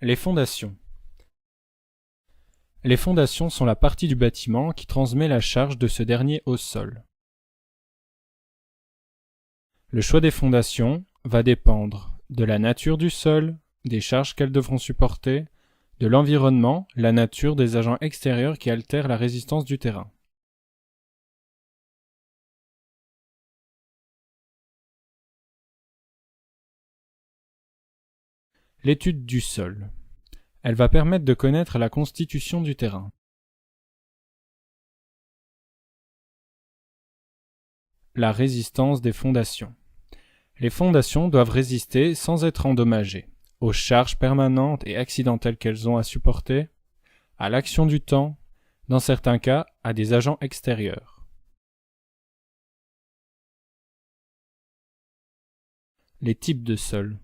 Les fondations. Les fondations sont la partie du bâtiment qui transmet la charge de ce dernier au sol. Le choix des fondations va dépendre de la nature du sol, des charges qu'elles devront supporter, de l'environnement, la nature des agents extérieurs qui altèrent la résistance du terrain. L'étude du sol. Elle va permettre de connaître la constitution du terrain. La résistance des fondations. Les fondations doivent résister sans être endommagées aux charges permanentes et accidentelles qu'elles ont à supporter, à l'action du temps, dans certains cas à des agents extérieurs. Les types de sols.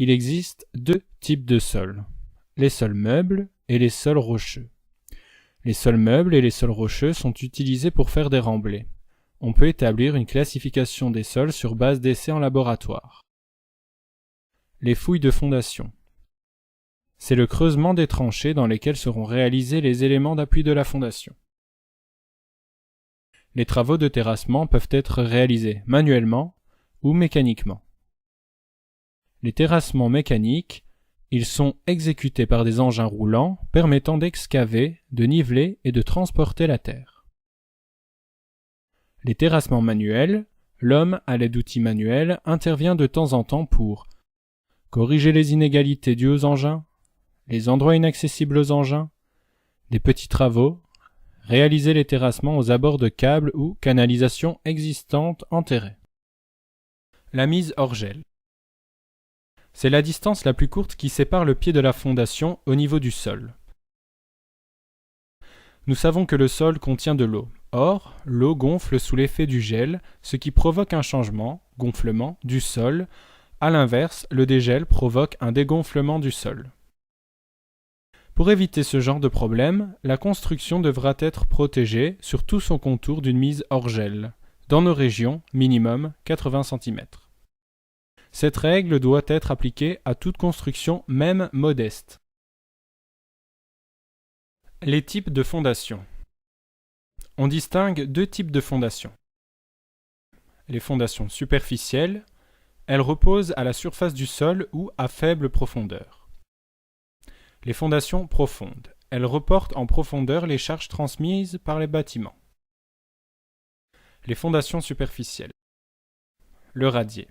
Il existe deux types de sols, les sols meubles et les sols rocheux. Les sols meubles et les sols rocheux sont utilisés pour faire des remblais. On peut établir une classification des sols sur base d'essais en laboratoire. Les fouilles de fondation. C'est le creusement des tranchées dans lesquelles seront réalisés les éléments d'appui de la fondation. Les travaux de terrassement peuvent être réalisés manuellement ou mécaniquement. Les terrassements mécaniques, ils sont exécutés par des engins roulants permettant d'excaver, de niveler et de transporter la terre. Les terrassements manuels, l'homme, à l'aide d'outils manuels, intervient de temps en temps pour corriger les inégalités dues aux engins, les endroits inaccessibles aux engins, des petits travaux, réaliser les terrassements aux abords de câbles ou canalisations existantes enterrées. La mise hors gel. C'est la distance la plus courte qui sépare le pied de la fondation au niveau du sol. Nous savons que le sol contient de l'eau. Or, l'eau gonfle sous l'effet du gel, ce qui provoque un changement, gonflement, du sol. À l'inverse, le dégel provoque un dégonflement du sol. Pour éviter ce genre de problème, la construction devra être protégée sur tout son contour d'une mise hors gel, dans nos régions, minimum 80 cm. Cette règle doit être appliquée à toute construction, même modeste. Les types de fondations. On distingue deux types de fondations. Les fondations superficielles, elles reposent à la surface du sol ou à faible profondeur. Les fondations profondes, elles reportent en profondeur les charges transmises par les bâtiments. Les fondations superficielles. Le radier.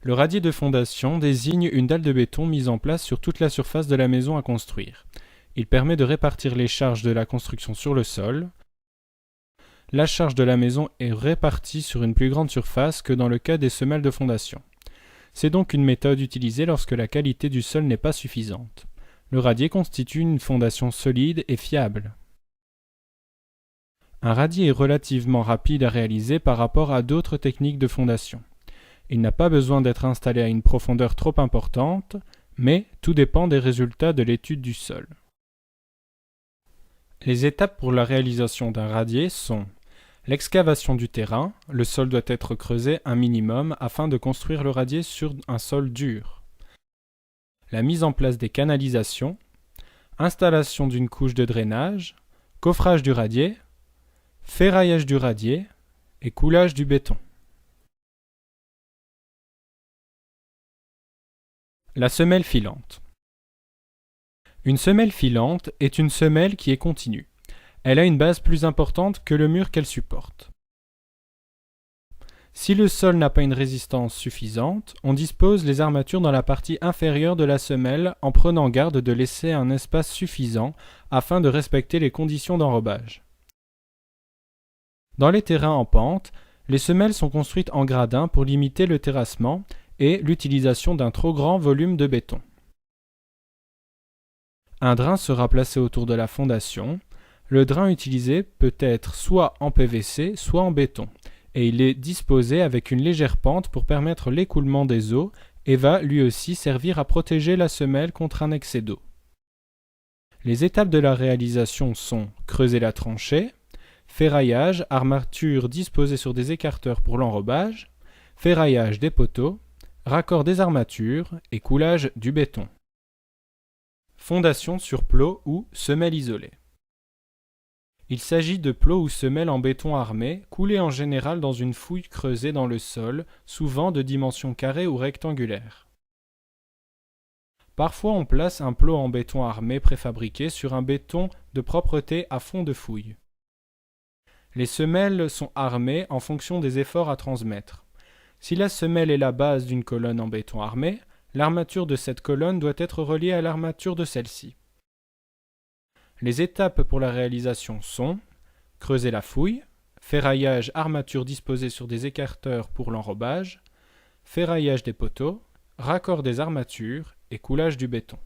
Le radier de fondation désigne une dalle de béton mise en place sur toute la surface de la maison à construire. Il permet de répartir les charges de la construction sur le sol. La charge de la maison est répartie sur une plus grande surface que dans le cas des semelles de fondation. C'est donc une méthode utilisée lorsque la qualité du sol n'est pas suffisante. Le radier constitue une fondation solide et fiable. Un radier est relativement rapide à réaliser par rapport à d'autres techniques de fondation. Il n'a pas besoin d'être installé à une profondeur trop importante, mais tout dépend des résultats de l'étude du sol. Les étapes pour la réalisation d'un radier sont l'excavation du terrain, le sol doit être creusé un minimum afin de construire le radier sur un sol dur. La mise en place des canalisations, installation d'une couche de drainage, coffrage du radier, ferraillage du radier et coulage du béton. La semelle filante. Une semelle filante est une semelle qui est continue. Elle a une base plus importante que le mur qu'elle supporte. Si le sol n'a pas une résistance suffisante, on dispose les armatures dans la partie inférieure de la semelle en prenant garde de laisser un espace suffisant afin de respecter les conditions d'enrobage. Dans les terrains en pente, les semelles sont construites en gradins pour limiter le terrassement et l'utilisation d'un trop grand volume de béton. Un drain sera placé autour de la fondation. Le drain utilisé peut être soit en PVC, soit en béton, et il est disposé avec une légère pente pour permettre l'écoulement des eaux et va lui aussi servir à protéger la semelle contre un excès d'eau. Les étapes de la réalisation sont creuser la tranchée, ferraillage, armature disposée sur des écarteurs pour l'enrobage, ferraillage des poteaux, raccord des armatures et coulage du béton. Fondation sur plot ou semelle isolée. Il s'agit de plots ou semelles en béton armé, coulés en général dans une fouille creusée dans le sol, souvent de dimension carrée ou rectangulaire. Parfois on place un plot en béton armé préfabriqué sur un béton de propreté à fond de fouille. Les semelles sont armées en fonction des efforts à transmettre. Si la semelle est la base d'une colonne en béton armé, l'armature de cette colonne doit être reliée à l'armature de celle-ci. Les étapes pour la réalisation sont creuser la fouille, ferraillage armature disposée sur des écarteurs pour l'enrobage, ferraillage des poteaux, raccord des armatures et coulage du béton.